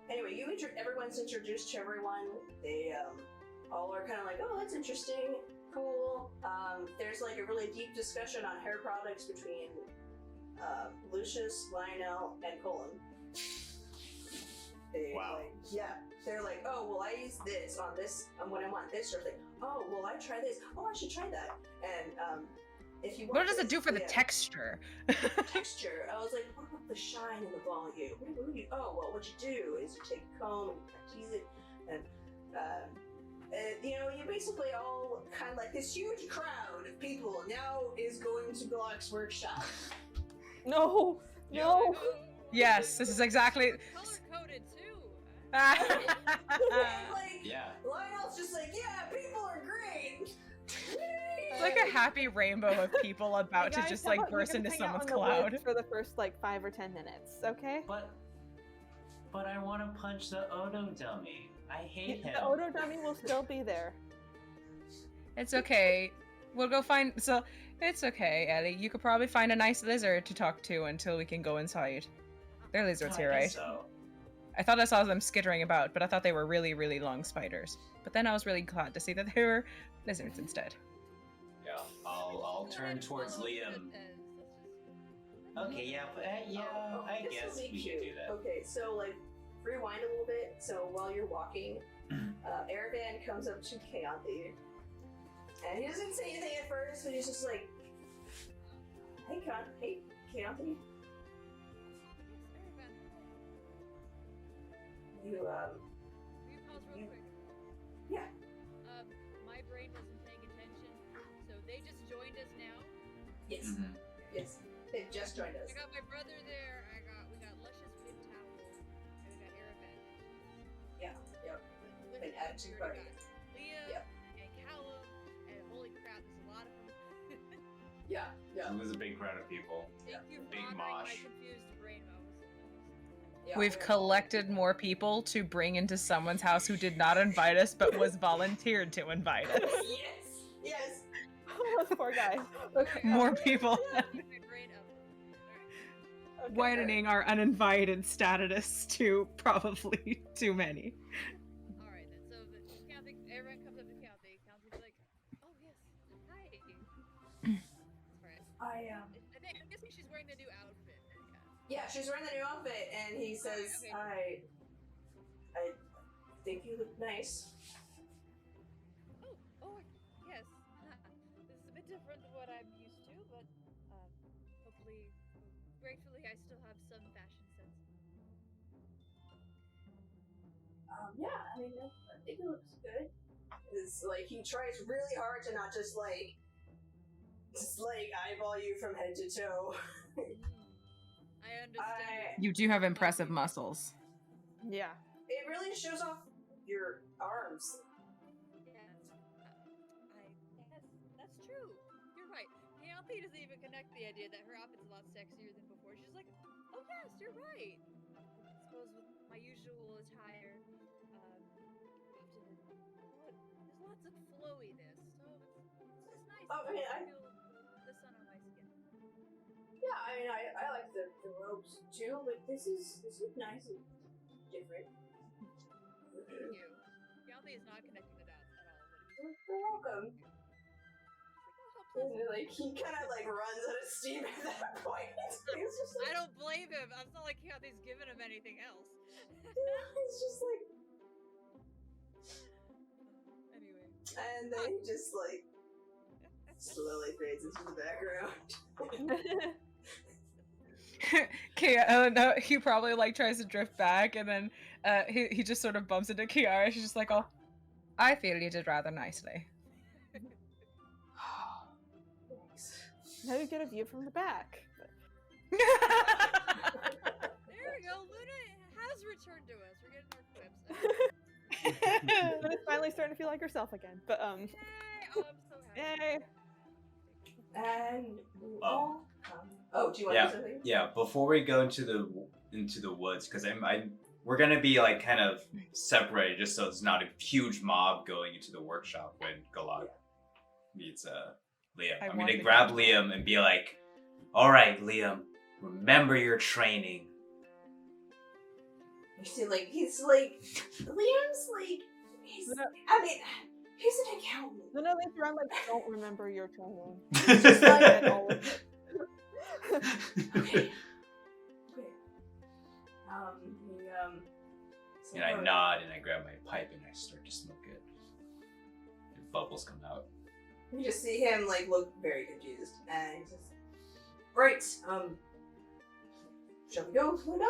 Anyway, everyone's introduced to everyone. They all are kind of like, oh, that's interesting, cool. There's like a really deep discussion on hair products between Lucius, Lionel, and Colin. Wow. They're like, oh, well, I use this on this when I want this sort of thing. Oh, well, I try this. Oh, I should try that. And if you want what does it do for the texture? Texture. I was like, what about the shine and the volume? Well, what you do is you take a comb and you tease it, and you basically all kind of like this huge crowd of people now is going to Gealach's workshop. No. Yes, this is exactly. Color-coded too. Lionel's just like, yeah, people are great. It's like a happy rainbow of people about to just like burst into someone's cloud for the first like 5 or 10 minutes, okay? But I want to punch the Odo dummy. I hate him. The Odo dummy will still be there. It's okay. We'll go find. So it's okay, Ellie. You could probably find a nice lizard to talk to until we can go inside. There are lizards here, right? So. I thought I saw them skittering about, but I thought they were really, really long spiders. But then I was really glad to see that they were lizards instead. Yeah, I'll turn towards Liam. Okay, I guess we can do that. Okay, so like rewind a little bit. So while you're walking, Aravan comes up to Keonthi, and he doesn't say anything at first, but he's just like, "Hey, Keonthi, you Will you pause real quick? Yeah. My brain wasn't paying attention, so they just joined us now. Yes. Mm-hmm. Yes. They've just joined us. I got my brother there. We got Luscious Pin Towel, and we got Aravan. Yeah. Yep. Been added to the party. Leah and Callum, and holy crap, there's a lot of them. Yeah. It was a big crowd of people. Thank you for Big honoring mosh. my confused brain mouse. Yeah, We've collected more people to bring into someone's house who did not invite us, but was volunteered to invite us. Yes. Oh, those poor guys. Okay. More people. My brain up. Alright. Okay. Widening our uninvited status to probably too many. Alright then, so everyone comes up to Keonthi. Keonti's like, oh yes, hi. Alright. I'm guessing she's wearing the new outfit. Yeah, she's wearing the new outfit, and he says, Okay. I think you look nice. Oh, yes. This is a bit different than what I'm used to, but gratefully, I still have some fashion sense. Yeah, I mean, I think it looks good. It's like, he tries really hard to not just eyeball you from head to toe. I understand. You do have impressive muscles. Yeah. It really shows off your arms. Yes, that's true. You're right. Keonthi doesn't even connect the idea that her outfit's a lot sexier than before. She's like, oh yes, you're right. I suppose with my usual attire, there's lots of flowiness, so it's nice. Oh, I mean, I feel the sun on my skin. Yeah, I mean, I like the robes too, but this is nice and different. Thank you. Keonthi is not connecting the dots at all. You're welcome. She's like, oh, how And pleasant. like, he kind of runs out of steam at that point. He's just I don't blame him. It's not like Keonthi's given him anything else. He's just Anyway. and then he just slowly fades into the background. No, he probably tries to drift back, and then he just sort of bumps into Kiara. She's just like, oh, I feel you did rather nicely. Thanks. Now you get a view from the back. There we go. Luna has returned to us. We're getting our quips. Luna's finally starting to feel like herself again. But Yay! Oh, I'm so happy. yay. And do you want to do something? Yeah, before we go into the woods, because we're gonna be kind of separated, just so it's not a huge mob going into the workshop when Gealach meets Liam. I'm gonna grab Liam and be like, "All right, Liam, remember your training. You see, like, he's like, Liam's like, he's, I mean, he's an accountant. Luna leaves around like, don't remember your training. Just like, And all of it. okay. And I nod and I grab my pipe and I start to smoke it. And bubbles come out. You just see him, like, look very confused. And he says, right, shall we go, Luna?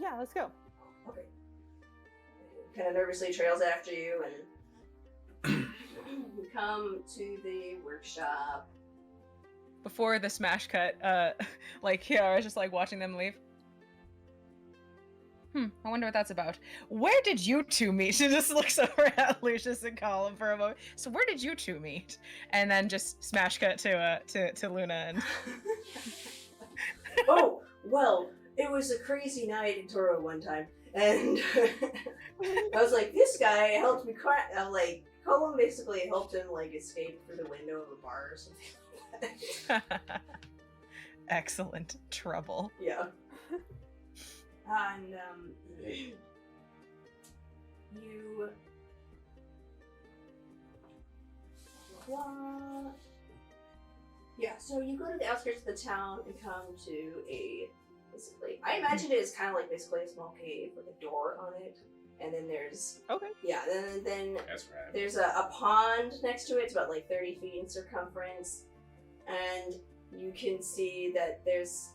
Yeah, let's go. Okay. Kind of nervously trails after you, and you come to the workshop. Before the smash cut, like Kiara's just like watching them leave. I wonder what that's about. Where did you two meet? She just looks over at Lucius and Colin for a moment. So where did you two meet? And then just smash cut to Luna and. Oh, well, it was a crazy night in Toro one time, and I was like, this guy helped me Colin basically helped him, like, escape through the window of a bar or something like that. Excellent. Trouble. Yeah. And, you... Yeah, so you go to the outskirts of the town and come to a, basically, I imagine it is kind of like basically a small cave with a door on it. And then there's... Okay. Yeah, then That's right. there's a pond next to it. It's about like 30 feet in circumference. And you can see that there's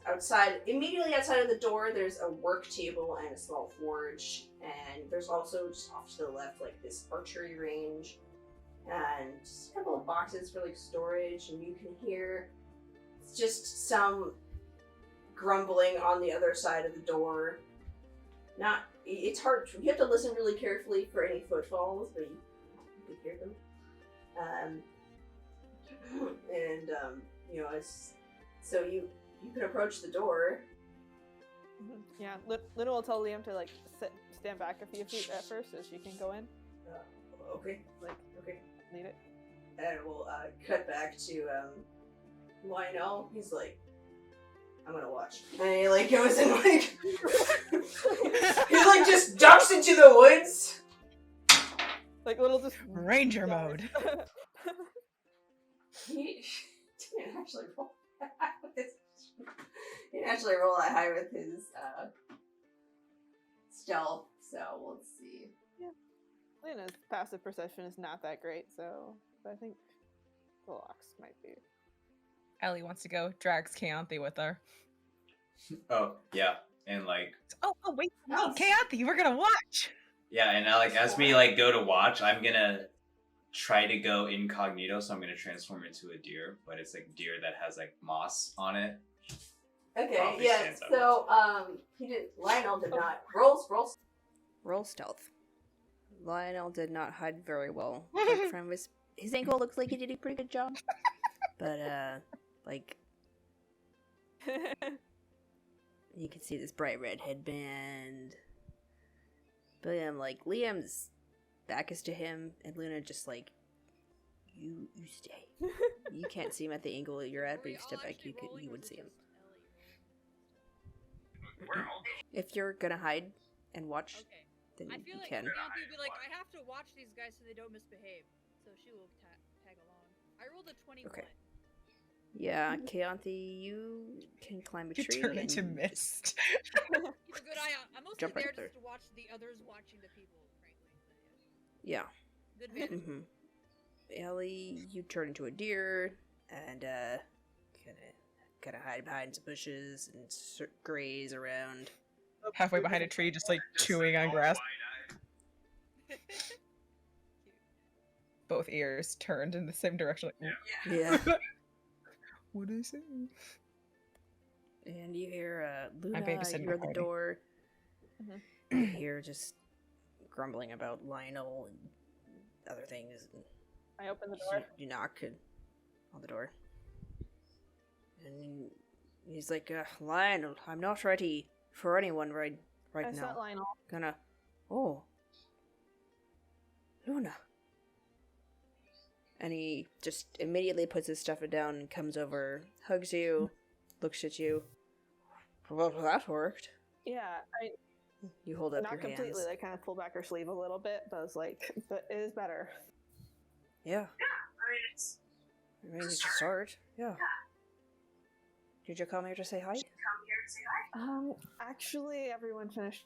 immediately outside of the door, there's a work table and a small forge. And there's also, just off to the left, like this archery range. And just a couple of boxes for like storage. And you can hear just some grumbling on the other side of the door. It's hard. You have to listen really carefully for any footfalls, but you can hear them. You know, so you can approach the door. Yeah, Luna will tell Liam to like stand back a few feet at first so she can go in. Okay. Like, okay. Lead it. And we'll cut back to Lionel. He's like, I'm gonna watch. And he like goes and like he like just ducks into the woods. Like little just Ranger mode. He didn't actually roll that high with his. He didn't actually roll that high with his stealth. So we'll see. Luna's passive perception is not that great, so but I think Gealach's might be. Ellie wants to go. Drags Keonthi with her. Oh, yeah. And like... Oh wait. No, Keonthi, we're gonna watch! Yeah, and like as we like go to watch, I'm gonna try to go incognito, so I'm gonna transform into a deer, but it's like deer that has like moss on it. Okay, Probably yeah, stands out. so Lionel did not roll stealth. Lionel did not hide very well. Like, from his ankle looks like he did a pretty good job. But like you can see this bright red headband. But Liam's back is to him, and Luna just like, you stay. You can't see him at the angle you're at, but if you step back, you would see him. If you're gonna hide and watch, then I you feel like can. Keonthi would be like, I have to watch these guys so they don't misbehave. So she will tag along. I rolled a 21. Okay. Yeah, Keonthi, you can climb a tree. You turn and into mist. Keep a good eye out. I'm mostly Jump right there there. just to watch the others watching the people, frankly. But Yeah. good vantage. Mm-hmm. Ellie, you turn into a deer and kind of hide behind some bushes and graze around. Halfway behind a tree, just like chewing on grass. Both ears turned in the same direction. Like, Yeah. what did I say? And you hear Luna, babysitting you're at the party. door. Mhm. You hear just grumbling about Lionel and other things. And I open the door. you knock on the door. And he's like, Lionel, I'm not ready for anyone right That's now. not Lionel. Oh. Luna. And he just immediately puts his stuff down and comes over, hugs you, looks at you. Well, that worked. Yeah, You hold up not your completely. hands. Like kind of pull back her sleeve a little bit, but I was like, but it is better. Yeah. I mean, it's I mean, it's a start. Yeah. Did you come here to say hi? come here to say hi. Actually, everyone finished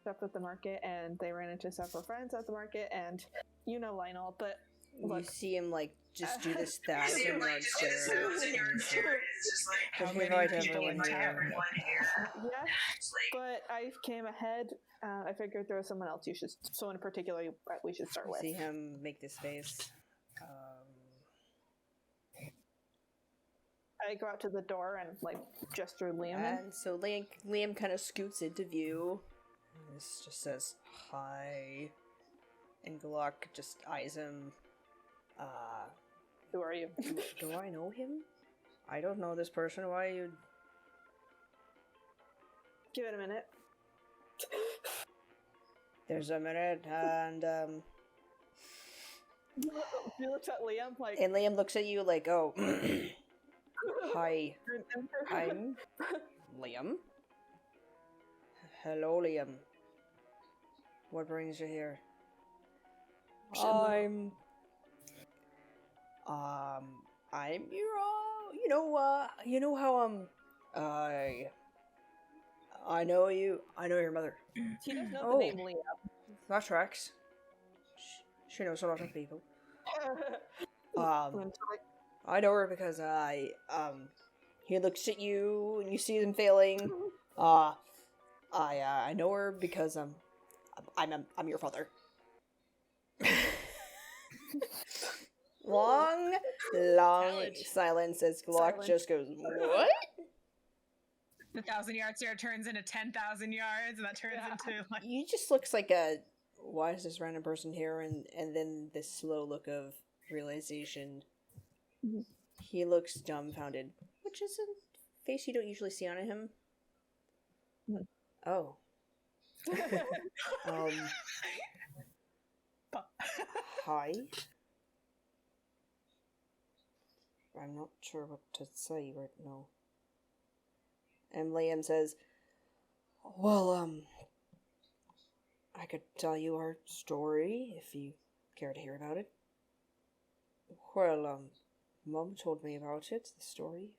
up at the market, and they ran into several friends at the market, and you know Lionel, but You look, see him like just do this You see him, 1,000 like, yard just do this stare. 1,000-yard stare. It's just like, How Just many invite people everyone in here. town? yeah, It's like, but I came ahead. I figured there was someone else someone in particular we should start You with. see him make this face. I go out to the door and like gesture Liam in. And so Liam kind of scoots into view. And this just says hi. And Gealach just eyes him. Who are you? Do I know him? I don't know this person. Why you? Give it a minute. There's a minute, and He looks at Liam like. and Liam looks at you like, oh, hi, I'm Liam. Hello, Liam. What brings you here? I'm your, you know how, I know your mother. He does know Oh. the name Liam. That tracks. She knows a lot of people. Liam's like, I know her because he looks at you and you see them failing. I know her because I'm your father. long Challenge. silence as Gealach Silence. just goes, what? The 1,000-yard stare turns into 10,000 yards, and that turns Yeah. into like. You just looks like a, why is this random person here? And then this slow look of realization. Mhm. He looks dumbfounded, which is a face you don't usually see on him. Mhm. Oh. Hi. I'm not sure what to say right now. And Liam says, well, I could tell you our story if you care to hear about it. Well, Mom told me about it, the story.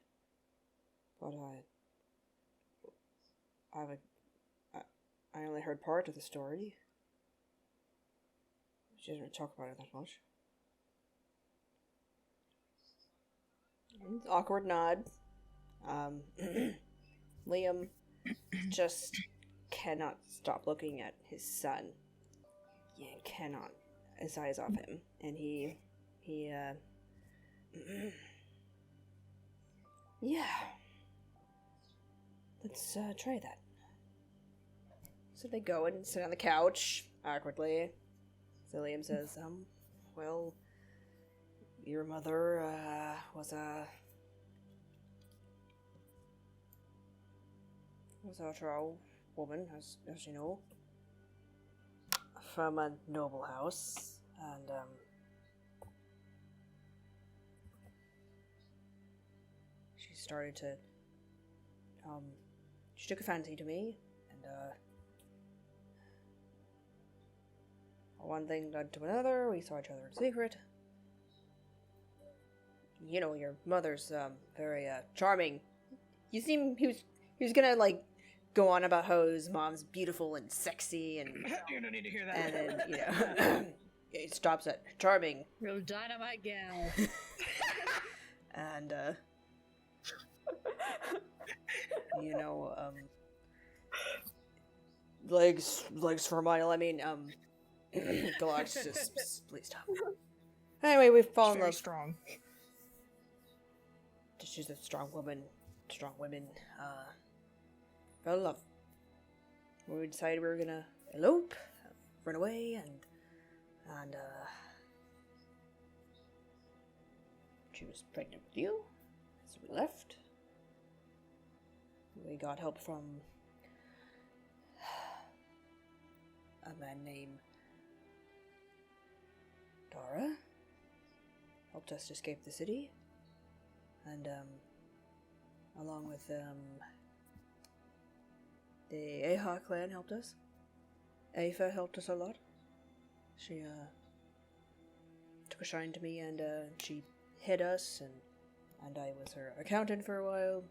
But I only heard part of the story. She doesn't talk about it that much. Awkward nod. Liam just cannot stop looking at his son. Yeah, cannot. His eyes off him. And he yeah. Let's try that. So they go and sit on the couch, awkwardly. So Liam says, well, your mother, was a drow woman, as you know, from a noble house, and, she started to, she took a fancy to me, and, one thing led to another, we saw each other in secret. You know, your mother's, very, charming. You seem, he was gonna, like, go on about how his mom's beautiful and sexy, and, You don't need to hear that. and then, you know, it stops at charming, Real dynamite gal. and, you know, legs for a mile, I mean, Gealach, just, please stop. Anyway, we've fallen in Very love. strong. She's a strong woman. Strong women, fell in love. We decided we were gonna elope, run away, and she was pregnant with you, so we left. We got help from a man named Dara. Helped us to escape the city, and along with the Aha clan helped us. Aoife helped us a lot. She took a shine to me, and she hid us, and I was her accountant for a while.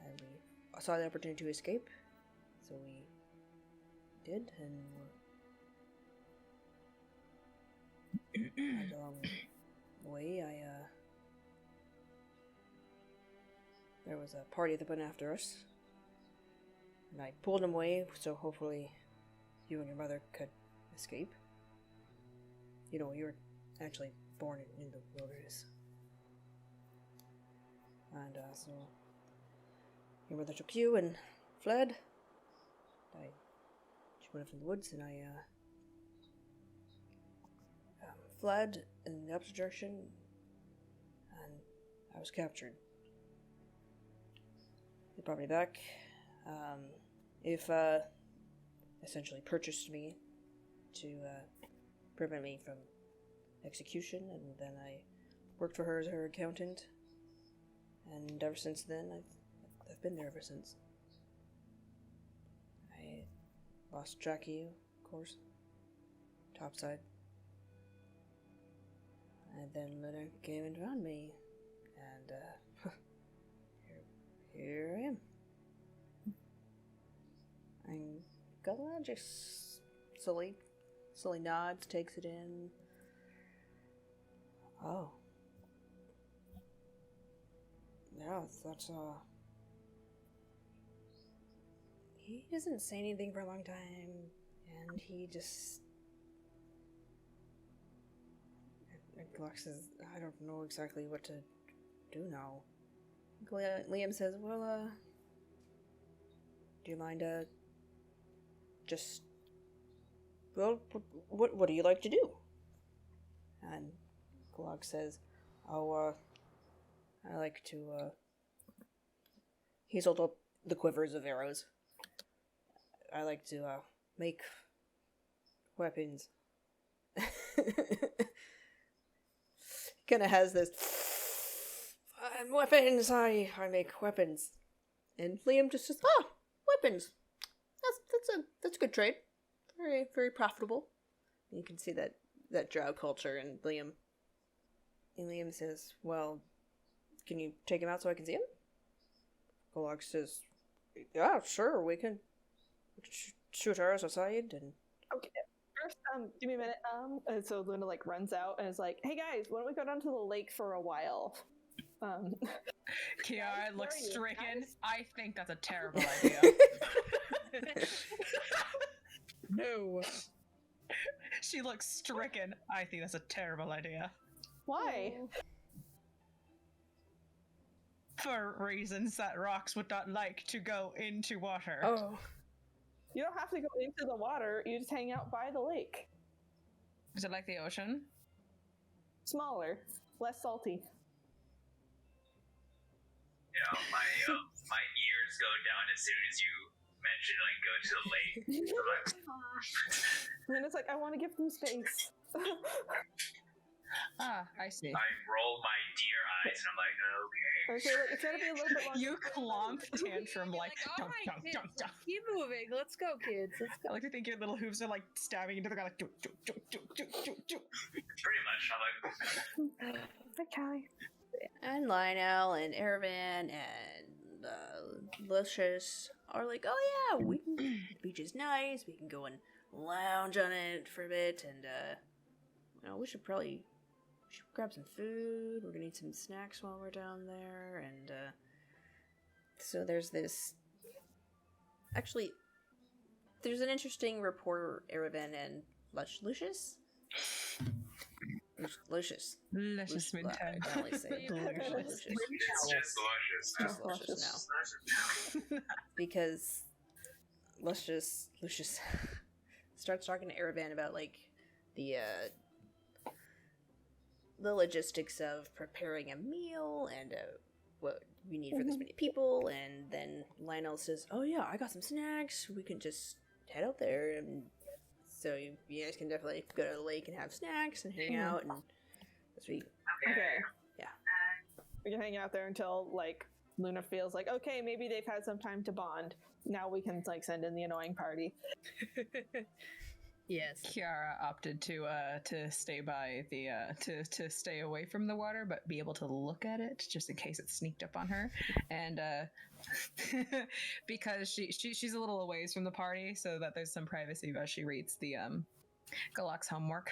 And we saw the opportunity to escape, so we did, and along the way, there was a party that went after us, and I pulled them away, so hopefully you and your mother could escape. You know, you were actually born in the wilderness. And so your mother took you and fled. She went up in the woods, and I fled in the opposite direction, and I was captured. They brought me back. If essentially purchased me to prevent me from execution, and then I worked for her as her accountant. And ever since then, I've been there ever since. I lost track of you, of course. Topside. And then Luna came and found me, and here I am. And Gealach just slowly nods, takes it in. Oh. Yeah, that's he doesn't say anything for a long time, and he just... And Gealach says, I don't know exactly what to do now. Liam says, well, do you mind, just... Well, what do you like to do? And Gealach says, oh, I like to, he's held up the quivers of arrows. I like to, make weapons. Kinda has this, weapons, I make weapons. And Liam just says, weapons. That's a good trade. Very, very profitable. You can see that drow culture in Liam. And Liam says, well, can you take him out so I can see him? Gealach says, yeah, sure, we can shoot ours aside, and... Okay, first, give me a minute, and so Luna, runs out and is like, hey guys, why don't we go down to the lake for a while? Kiara looks stricken. I think that's a terrible idea. No. She looks stricken. I think that's a terrible idea. Why? For reasons that rocks would not like to go into water. Oh. You don't have to go into the water, you just hang out by the lake. Is it like the ocean? Smaller, less salty. Yeah, my ears go down as soon as you mention go to the lake. And then it's like, I want to give them space. I see. I roll my deer eyes and I'm like, okay. Okay, it's gotta be a little bit longer. You clomp tantrum You're like all dunk, right, dunk, kids, dunk, dunk. keep moving. Let's go, kids. Let's go. I like to think your little hooves are stabbing into the ground like do. Pretty much, I'm like... Hi, Callie. And Lionel and Erevan and Lucius are like, oh yeah, the beach is nice, we can go and lounge on it for a bit, and we should grab some food, we're gonna eat some snacks while we're down there, and so there's this... Actually, there's an interesting rapport Erevan and Lucius? Lucius. Luscious midtown. I only say Delicious. It's just luscious. Just Lucius now. Because Lucius starts talking to Erevan about the logistics of preparing a meal and what we need for this many people, and then Lionel says, oh yeah, I got some snacks, we can just head out there, and so you guys can definitely go to the lake and have snacks and hang out, and as we... Okay. Yeah. We can hang out there until, Luna feels like, okay, maybe they've had some time to bond. Now we can like send in the annoying party. Yes. Kiara opted to stay by the to stay away from the water, but be able to look at it just in case it sneaked up on her, and because she's a little away from the party, so that there's some privacy as she reads the Gealach's homework.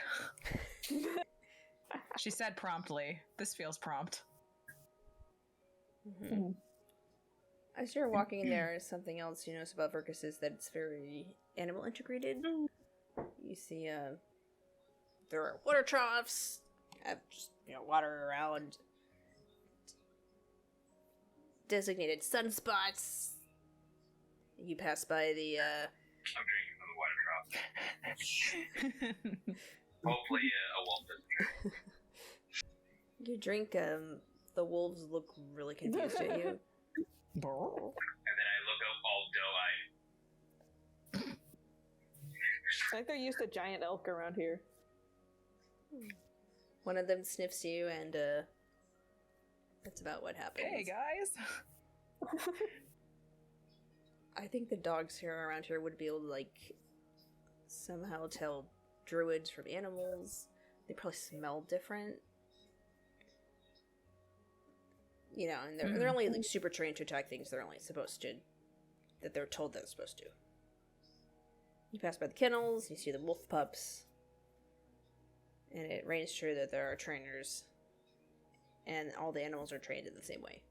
She said promptly. This feels prompt. Mm-hmm. As you're walking in there, something else you notice about Verkus is that it's very animal integrated. You see, there are water troughs, have just, water around, designated sunspots. You pass by the, I'm drinking from the water trough. Hopefully, a wolf doesn't drink. You drink, the wolves look really confused at you. And then I look up all doe-eyed. I think they're used to giant elk around here. One of them sniffs you, and that's about what happens. Hey guys. I think the dogs here around here would be able to like somehow tell druids from animals. They probably smell different. And they're only like super trained to attack things they're only supposed to, that they're told they're supposed to. You pass by the kennels, you see the wolf pups, and it rings true that there are trainers, and all the animals are trained in the same way.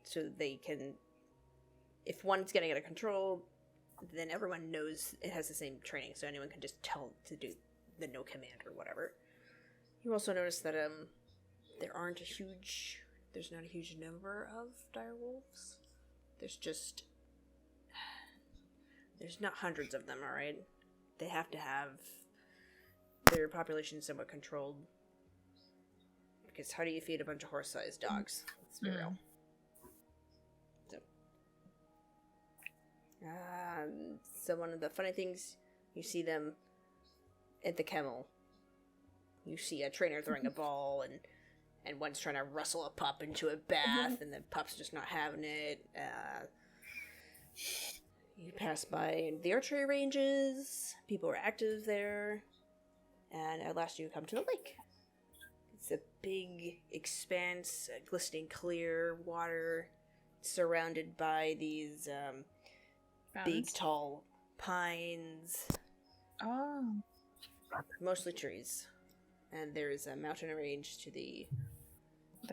So they can, if one's getting out of control, then everyone knows it has the same training, so anyone can just tell to do the no command or whatever. You also notice that there's not a huge number of direwolves. There's not hundreds of them, alright? They have to have their population somewhat controlled. Because how do you feed a bunch of horse-sized dogs? Let's be real. So one of the funny things, you see them at the kennel. You see a trainer throwing a ball, and one's trying to rustle a pup into a bath, and the pup's just not having it. You pass by the archery ranges. People are active there. And at last you come to the lake. It's a big expanse, glistening clear water, surrounded by these big, tall pines. Oh. Mostly trees. And there's a mountain range to the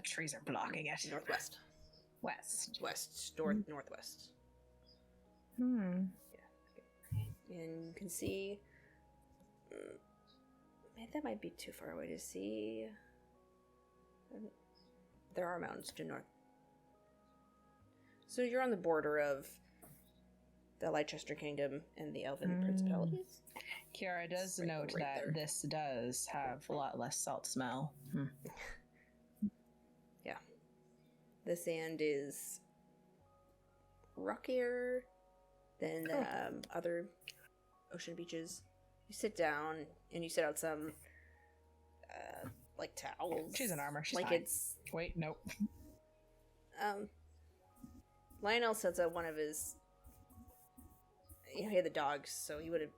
trees are blocking it. Northwest. Northwest. Hmm. Yeah. And you can see... that might be too far away to see. There are mountains to north. So you're on the border of the Leicester Kingdom and the Elven Principalities. Kiara does Right- note right that there. this does have a lot less salt smell. Yeah. The sand is rockier than other ocean beaches. You sit down and you set out some like towels. She's in armor. She's blankets. Wait, nope. Lionel sets out one of his. He had the dogs, so he would have.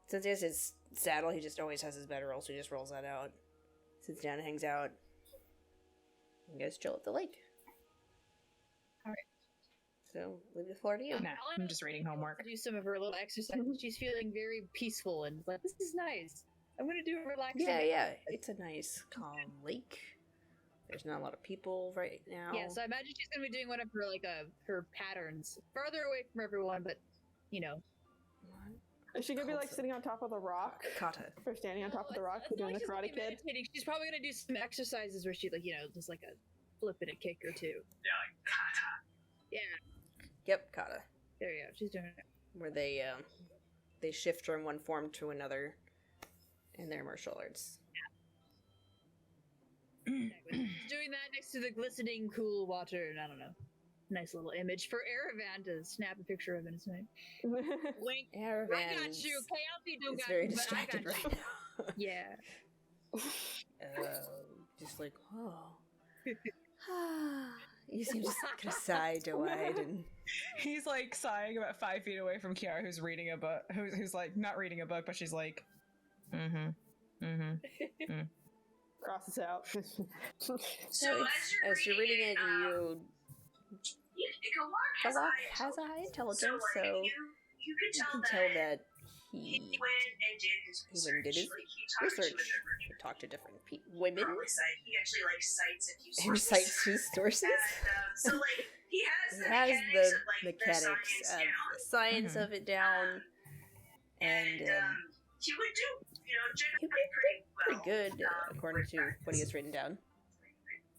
Since he has his saddle, he just always has his bedroll, so he just rolls that out, sits down and hangs out. You guys chill at the lake. Alright. So, leave the floor to you. Nah, I'm just reading homework. Do some of her little exercises. She's feeling very peaceful and like, this is nice. I'm gonna do a relaxing. Yeah. It's a nice, calm lake. There's not a lot of people right now. Yeah, so I imagine she's gonna be doing one of her her patterns farther away from everyone, but Is she gonna be like sitting on top of the rock? Kata. Or standing on top of the rock It's doing like the she's gonna Karate be Kid? meditating. She's probably gonna do some exercises where she just like a flip and a kick or two. Yeah, like kata. Yeah, Yep, Kata. there you go. She's doing it. Where they shift from one form to another in their martial arts. Exactly. She's doing that next to the glistening, cool water, and I don't know. Nice little image for Aravan to snap a picture of in his mind. Wink. I got you. Chaotic don't It's got very you, but I distracted got you. right now. Yeah. Just like, oh. You seem just kind of side-eyed and... He's like sighing about 5 feet away from Kiara, who's reading a book. Who's like not reading a book, but she's like, Crosses out. So as you're reading it, Gealach has a high intelligence, so you can tell that he went and did his even did his research. He talked to different women. He actually cites a few He sources. cites his sources. And, so he has He has the mechanics science of down. the science of it down, and he would do, he generally pretty well. pretty good according to what he has written down.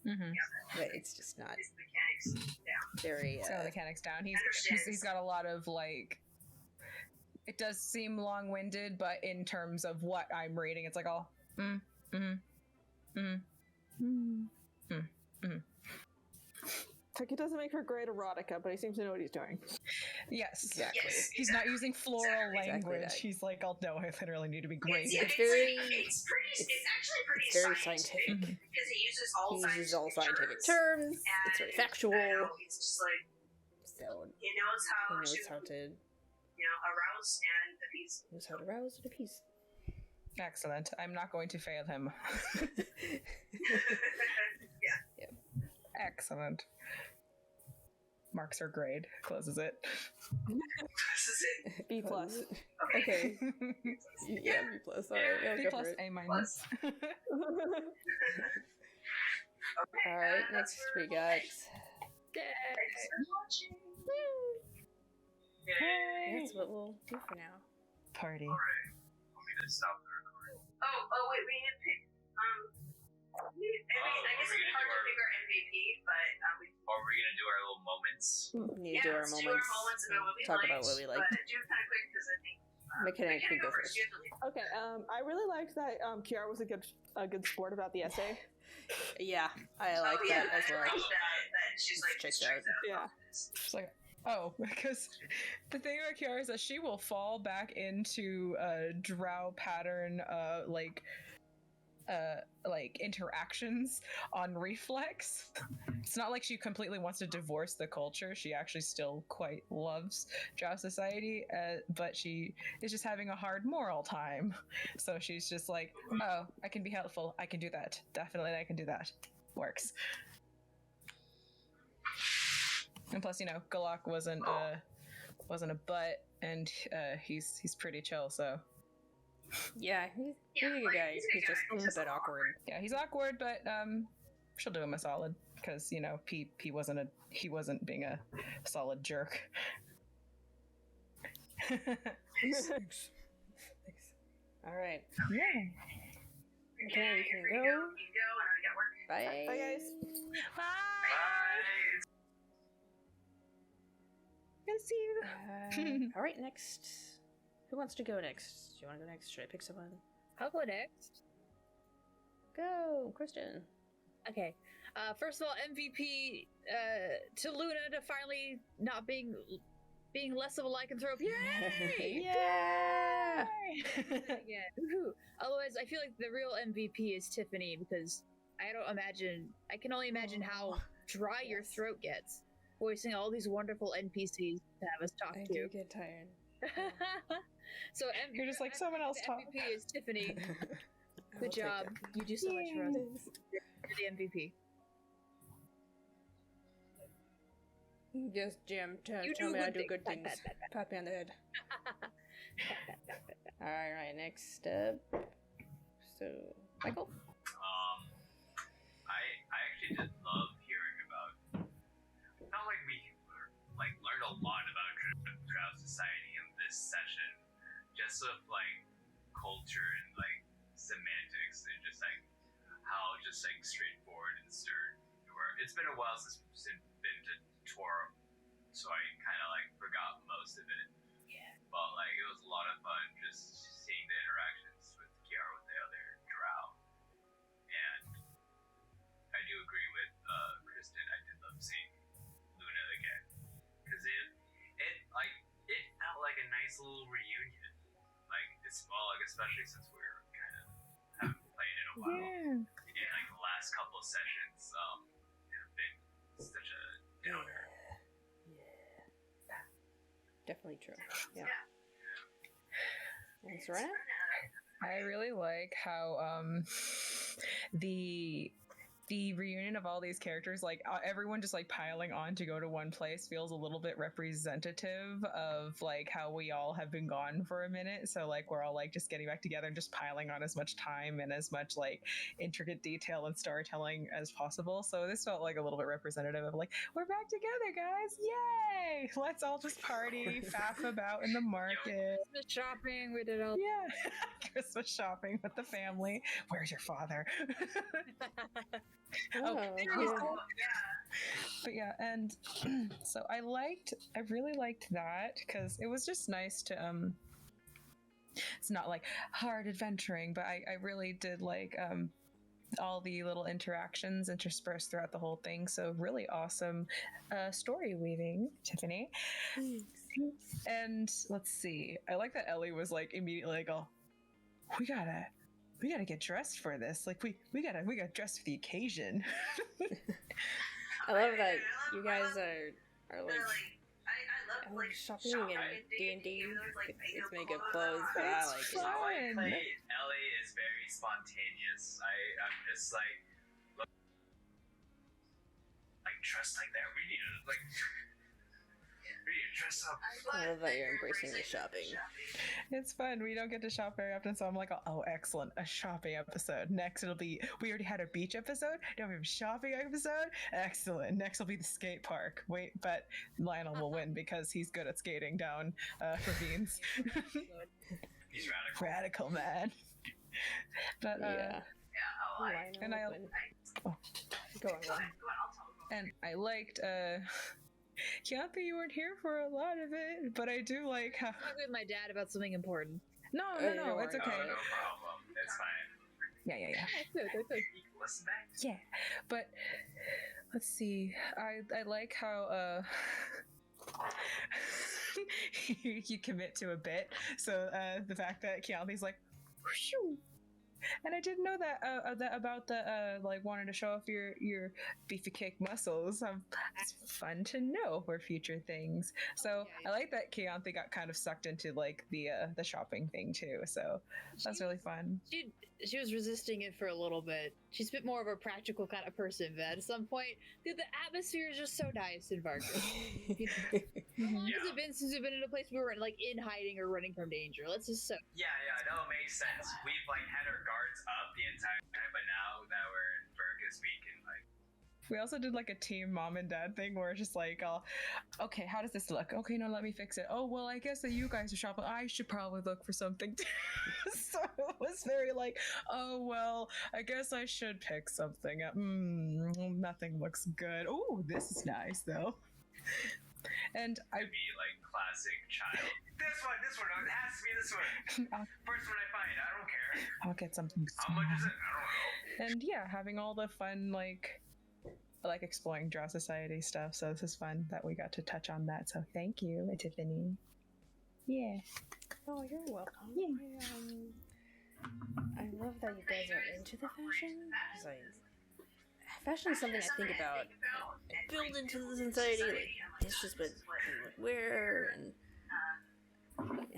mm-hmm. But it's just not His mechanics down. very. So the mechanics down. He's got a lot of like. It does seem long-winded, but in terms of what I'm reading, it's like all. Like, it doesn't make for great erotica, but he seems to know what he's doing. Yes, Exactly. Yes, He's not using floral Exactly language. that. He's like, oh no, I literally need to be great. It's very- It's actually pretty It's very scientific. Mhm. Because he uses He uses all scientific terms. It's very factual. It's just like So he knows he how knows how to arouse and appease. rouse and appease. Excellent. I'm not going to fail him. Excellent. Marks her grade. Closes it. This is it. B plus. Okay. Yeah, B plus. All right. Yeah, B go plus, for it. A minus. All right. Next we got. Thanks for watching. That's what we'll do for now. Party. Alright. Want me to stop the recording? Oh wait, we need to pick. I guess it's hard to pick our MVP, but we. Or we're gonna do our little moments. We need to do our let's moments. about what we Talk liked, about what we liked. But do it kind of quick because I think. Mckenna Mckenna, can go first. You have to leave. Okay, I really liked that Kiara was a good sport about the essay. Yeah, I like that as well. That she's like Check straight that. out. Yeah. She's like, oh, because the thing about Kiara is that she will fall back into a drow pattern, like interactions on reflex. It's not like she completely wants to divorce the culture. She actually still quite loves drow society, but she is just having a hard moral time. So she's just like, oh, I can be helpful. I can do that. Definitely, I can do that. Works. And plus, Gealach wasn't a butt, and he's pretty chill. So Yeah, he's a good guy. He's just a bit awkward. yeah, he's awkward, but she'll do him a solid because he wasn't being a solid jerk. Thanks. All right. Yeah. Okay, you can go. You go, and I got work. Bye. Bye, guys. Bye. Good to see you. All right, next. Who wants to go next? Do you want to go next? Should I pick someone? I'll go next. Go, Kristen. Okay. First of all, MVP to Luna to finally not being less of a lycanthrope. Yay! Yeah! Yeah. Woohoo. Otherwise, I feel like the real MVP is Tiffany because I can only imagine how dry your throat gets voicing all these wonderful NPCs to have us talk I to. do get tired. So You're just like, someone else talk. MVP is Tiffany. I will Good take job. it. You do so much for us. You're the MVP. Yes, Jim. Tell You me I do things. good things. Pat me on the head. All right, next up. So, Michael. I actually did love hearing about. Felt like we learned a lot about drow society in this session, just of culture and semantics and just how straightforward and stern we were. It's been a while since we've been to Toro, so I kind of forgot most of it. Yeah. But it was a lot of fun just seeing the interactions with Kiara with the other drow. And I do agree with Kristen. I did love seeing Luna again because it felt like a nice little reunion. Especially since we were kind of haven't played in a while. Yeah. And the last couple of sessions have been such a downer. Definitely true. Yeah. And Serena? I really like how the reunion of all these characters, like everyone just like piling on to go to one place, feels a little bit representative of like how we all have been gone for a minute. So like we're all like just getting back together and just piling on as much time and as much like intricate detail and storytelling as possible. So this felt like a little bit representative of like, we're back together, guys! Yay! Let's all just party, faff about in the market. Christmas shopping, we did all. Yeah, Christmas shopping with the family. Where's your father? But yeah, and so I really liked that because it was just nice to it's not like hard adventuring, but I really did like all the little interactions interspersed throughout the whole thing. So really awesome story weaving, Tiffany. And let's see, I like that Ellie was like immediately like, oh, we gotta get dressed for this. Like we gotta dress for the occasion. I love that you guys are like I love shopping and D&D with makeup clothes, but I It's like it. fun. Ellie is very spontaneous. I'm just like dressed like that. We need to dress up. I love that you're embracing the shopping. It's fun. We don't get to shop very often, so I'm like, oh, excellent, a shopping episode. Next, it'll be, we already had our beach episode. Now we have a shopping episode. Excellent. Next will be the skate park. Wait, but Lionel will win because he's good at skating down ravines. He's Radical man. But Yeah. and I Go on. and I liked Keontae, you weren't here for a lot of it, but I do like how. Talk with my dad about something important. No, it's okay. Oh, no problem. It's fine. Yeah. Listen back. Yeah, but let's see. I like how you commit to a bit. So the fact that Keontae's like, whew. And I didn't know that about the like wanting to show off your beefy cake muscles. It's fun to know for future things. So I like that Keontae got kind of sucked into like the shopping thing too. So that's really fun. She was resisting it for a little bit. She's a bit more of a practical kind of person, but at some point, dude, the atmosphere is just so nice in Vargas. How long has it been since we've been in a place we were like in hiding or running from danger? Let's just so. Yeah, no, it makes sense. We've like had our guards up the entire time, but now that we're in Vargas, we can like. We also did like a team mom and dad thing where it's just like, okay, how does this look? Okay, no, let me fix it. Oh, well, I guess that you guys are shopping. I should probably look for something. So it was very like, oh, well, I guess I should pick something up. Nothing looks good. Oh, this is nice though. And I be like classic child. This one. It has to be this one. First one I find. I don't care. I'll get something. How much is it? I don't know. And yeah, having all the fun like exploring Draw Society stuff. So this is fun that we got to touch on that. So thank you, Tiffany. Yeah. Oh, you're welcome. Yeah. I love that you guys are into the fashion. Like, fashion is something I think about. Build into the society. Like, this is what they would wear and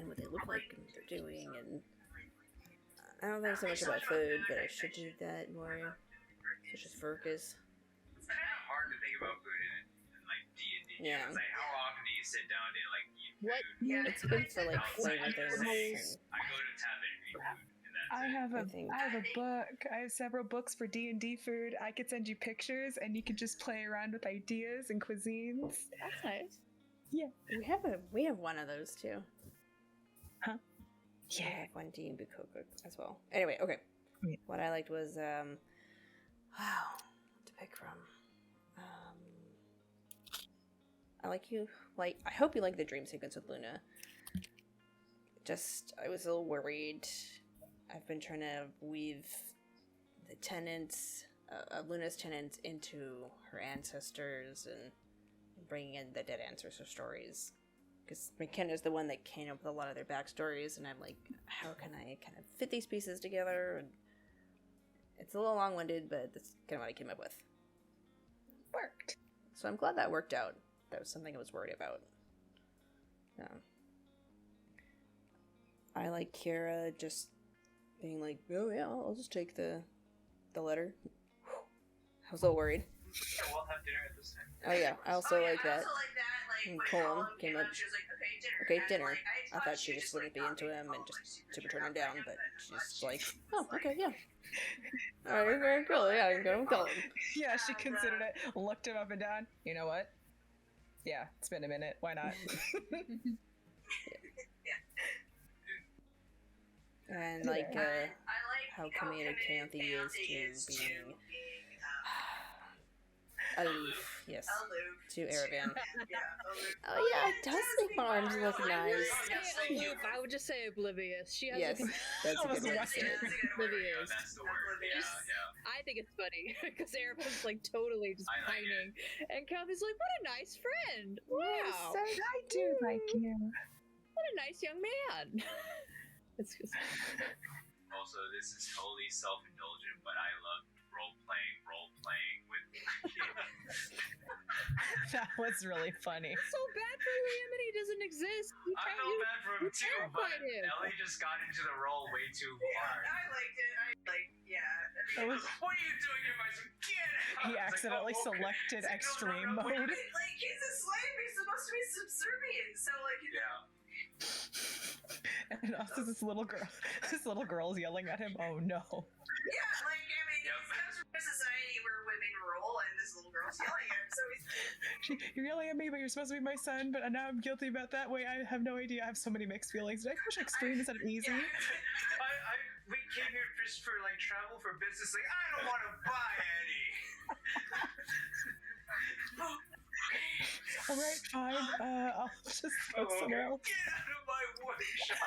what they look like and what they're doing. And I don't think so much about food, but I should do that more. Such as Vargas. It's kind of hard to think about food in like D&D. Yeah. It's like, how often do you sit down to like eat food? What? Yeah. It's good for like flavor things. I go to tavern and eat food, and that's I it. have a book. I have several books for D&D food. I could send you pictures and you can just play around with ideas and cuisines. That's nice. Yeah. We have one of those too. Huh? Yeah, I have one D&D cookbook as well. Anyway, okay. Yeah. What I liked was wow, what to pick from. I hope you like the dream sequence with Luna. I was a little worried. I've been trying to weave the tenants, Luna's tenants, into her ancestors and bringing in the dead ancestor stories. Because Mckenna is the one that came up with a lot of their backstories, and I'm like, how can I kind of fit these pieces together? And it's a little long-winded, but that's kind of what I came up with. Worked. So I'm glad that worked out. That was something I was worried about. I like Kira just being like, oh yeah, I'll just take the letter. I was a little worried. Yeah, we'll have dinner at this time. Oh yeah, I also like that. Like, And when Colin Colin came up, she was like, okay, And, dinner. like, I thought she just wouldn't be into him and just super turn him down, but she's like, oh, okay, yeah. Alright, very cool, yeah, I'm going with Colin. Yeah, she considered it, looked him up and down. You know what? Yeah, it's been a minute. Why not? And like, how committed Canthy is to being aloof, yes, to Erevan. Oh yeah, it does make my arms look nice. I would just say oblivious. She has Yes, that's a good one. oblivious. That's the word. Yeah. I think it's funny because Erevan's like totally just I like pining, and Canthy's like, "What a nice friend! Wow, I do like you. what a nice young man." It's just... Also, this is totally self-indulgent, but I love role-playing with That was really funny. so bad for Liam and he doesn't exist. I felt bad for him you too, but terrified him. Ellie just got into the role way too hard. I liked it. That was- What are you doing here, my son? Get out! He I was like, accidentally "Oh, okay." selected It's like, extreme no, mode. Like, he's a slave. He's supposed to be subservient. So, like, Yeah. And also this little girl's yelling at him. Oh no. yeah, like, I mean, Yep. he comes from a society where women rule, and this little girl's yelling at him. So he's You're yelling at me, but you're supposed to be my son. But now I'm guilty about that way. I have no idea. I have so many mixed feelings. Did I push extreme instead of easy? We came here just for like travel for business. Like, I don't want to buy any. All right, fine. I'll just go somewhere else. Get out of my workshop.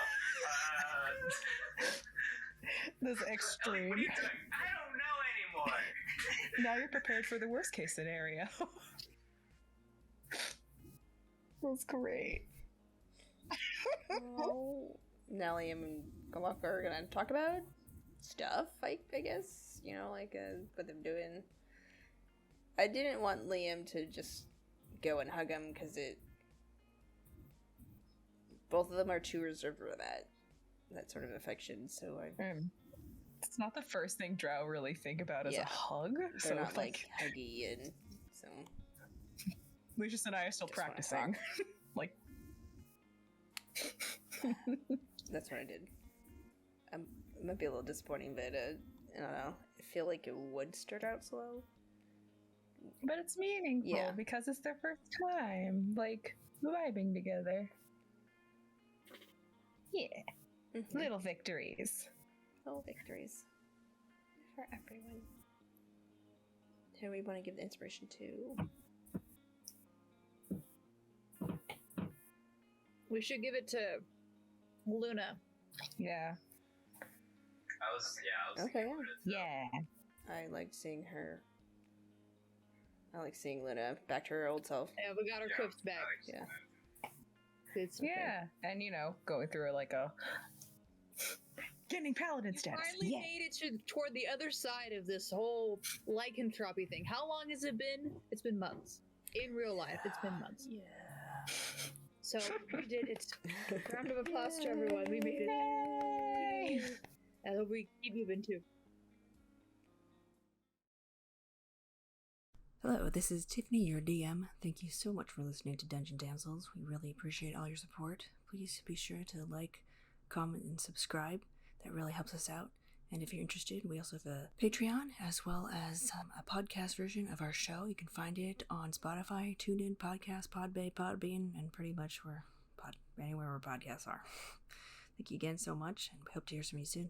This Ellie, extreme. what are you doing? I don't know anymore. Now you're prepared for the worst case scenario. That's great. Well, Nellie and Gealach are gonna talk about stuff, I guess. You know, like what they're doing. I didn't want Liam to just go and hug him because both of them are too reserved for that sort of affection. So It's not the first thing Drow really think about as Yeah. a hug. they're So not like huggy, and so Lucius and I are still Just wanna practicing. Like, that's what I did. It might be a little disappointing, but I don't know. I feel like it would start out slow. but it's meaningful Yeah. because it's their first time, like, vibing together. Yeah, Mm-hmm. little victories. Little victories for everyone. Who we want to give the inspiration to? We should give it to Luna. Yeah. I was Okay, thinking yeah. about it, though. Yeah. I liked seeing her. I like seeing Luna back to her old self. Yeah, we got our Yeah, quips back. I like Yeah. It's okay. Yeah. And, going through like a getting paladin You status. finally Yeah. made it toward the other side of this whole lycanthropy thing. How long has it been? It's been months. In real life, it's been months. Yeah. So we did it. Round of applause to everyone. We made it. Yay! I hope we keep moving too. Hello, this is Tiffany, your DM. Thank you so much for listening to Dungeon Damsels. We really appreciate all your support. Please be sure to like, comment, and subscribe. That really helps us out. And if you're interested, we also have a Patreon as well as a podcast version of our show. You can find it on Spotify, TuneIn, Podcast, Podbean, and pretty much anywhere where podcasts are. Thank you again so much, and we hope to hear from you soon.